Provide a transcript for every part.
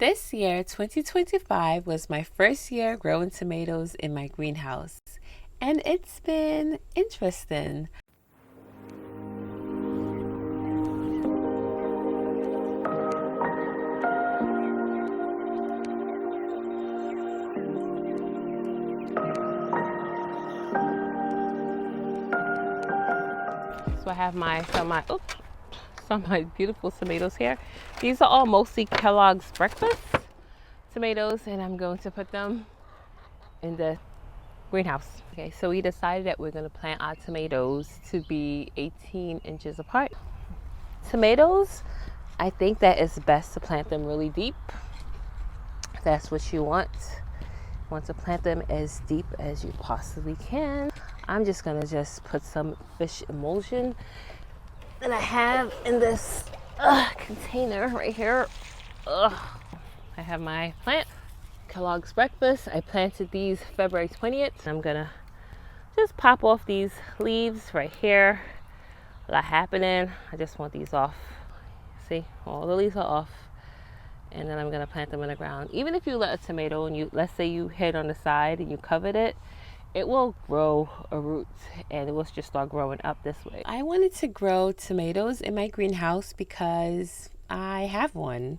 This year, 2025, was my first year growing tomatoes in my greenhouse, and it's been interesting. So I have some of my beautiful tomatoes here. These are all mostly Kellogg's breakfast tomatoes, and I'm going to put them in the greenhouse. Okay, so we decided that we're going to plant our tomatoes to be 18 inches apart. Tomatoes, I think that it's best to plant them really deep. That's what you want. You want to plant them as deep as you possibly can. I'm just going to put some fish emulsion that I have in this container right here. I have my plant, Kellogg's breakfast. I planted these February 20th. I'm gonna just pop off these leaves right here. A lot happening. I just want these off. See, all the leaves are off. And then I'm gonna plant them in the ground. Even if you let a tomato and let's say you hit on the side and you covered it, it will grow a root and it will just start growing up this way. I wanted to grow tomatoes in my greenhouse because I have one.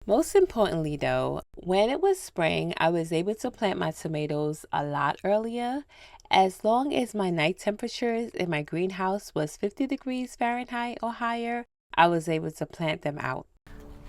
Most importantly though, when it was spring, I was able to plant my tomatoes a lot earlier. As long as my night temperatures in my greenhouse was 50 degrees Fahrenheit or higher, I was able to plant them out.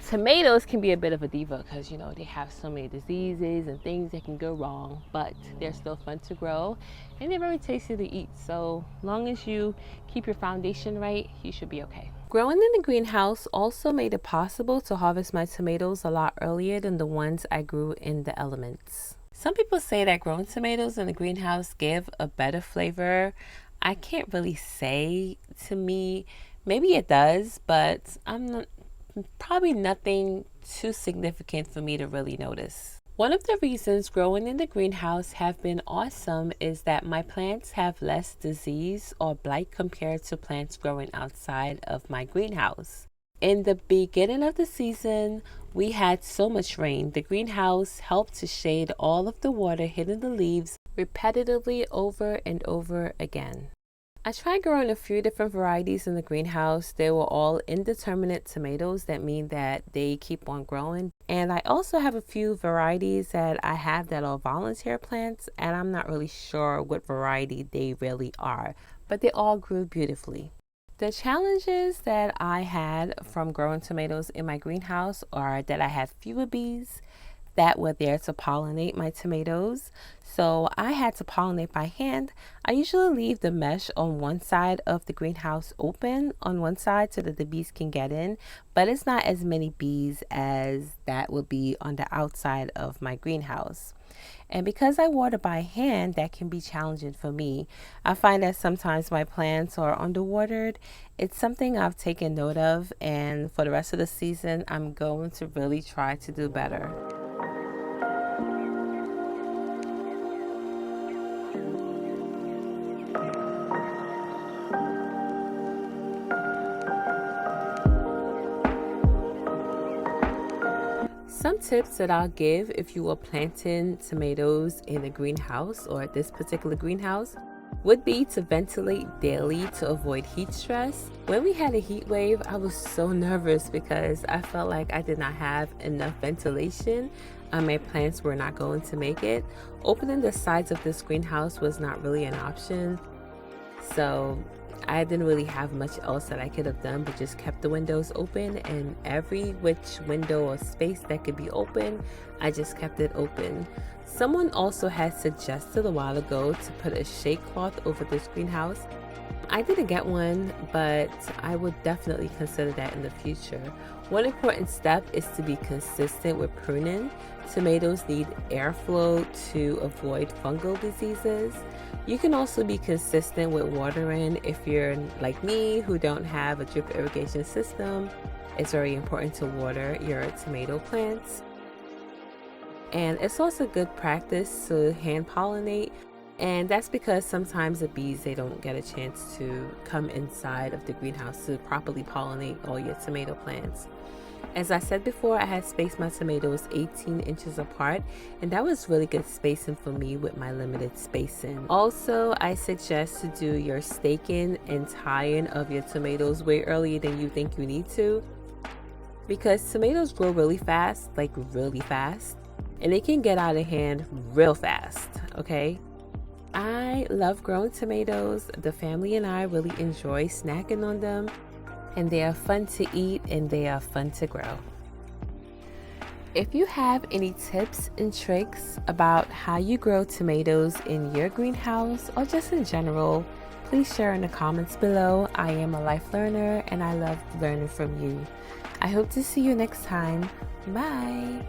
Tomatoes can be a bit of a diva because they have so many diseases and things that can go wrong, but they're still fun to grow and they're very tasty to eat. So long as you keep your foundation right, you should be okay. Growing in the greenhouse also made it possible to harvest my tomatoes a lot earlier than the ones I grew in the elements. Some people say that growing tomatoes in the greenhouse give a better flavor. I can't really say. To me, maybe it does, but probably nothing too significant for me to really notice. One of the reasons growing in the greenhouse have been awesome is that my plants have less disease or blight compared to plants growing outside of my greenhouse. In the beginning of the season, we had so much rain. The greenhouse helped to shade all of the water hitting the leaves repetitively over and over again. I tried growing a few different varieties in the greenhouse. They were all indeterminate tomatoes. That mean that they keep on growing. And I also have a few varieties that I have that are volunteer plants, and I'm not really sure what variety they really are, but they all grew beautifully. The challenges that I had from growing tomatoes in my greenhouse are that I had fewer bees that were there to pollinate my tomatoes. So I had to pollinate by hand. I usually leave the mesh on one side of the greenhouse open on one side so that the bees can get in, but it's not as many bees as that would be on the outside of my greenhouse. And because I water by hand, that can be challenging for me. I find that sometimes my plants are underwatered. It's something I've taken note of, and for the rest of the season, I'm going to really try to do better. Some tips that I'll give if you are planting tomatoes in a greenhouse or this particular greenhouse would be to ventilate daily to avoid heat stress. When we had a heat wave, I was so nervous because I felt like I did not have enough ventilation. My plants were not going to make it. Opening the sides of this greenhouse was not really an option. So I didn't really have much else that I could have done but just kept the windows open, and every which window or space that could be open, I just kept it open. Someone also had suggested a while ago to put a shade cloth over this greenhouse. I didn't get one, but I would definitely consider that in the future. One important step is to be consistent with pruning. Tomatoes need airflow to avoid fungal diseases. You can also be consistent with watering. If you're like me who don't have a drip irrigation system, it's very important to water your tomato plants. And it's also good practice to hand pollinate. And that's because sometimes the bees, they don't get a chance to come inside of the greenhouse to properly pollinate all your tomato plants. As I said before, I had spaced my tomatoes 18 inches apart, and that was really good spacing for me with my limited spacing. Also, I suggest to do your staking and tying of your tomatoes way earlier than you think you need to, because tomatoes grow really fast, like really fast, and they can get out of hand real fast, okay? I love growing tomatoes. The family and I really enjoy snacking on them, and they are fun to eat and they are fun to grow. If you have any tips and tricks about how you grow tomatoes in your greenhouse or just in general, please share in the comments below. I am a life learner and I love learning from you. I hope to see you next time. Bye.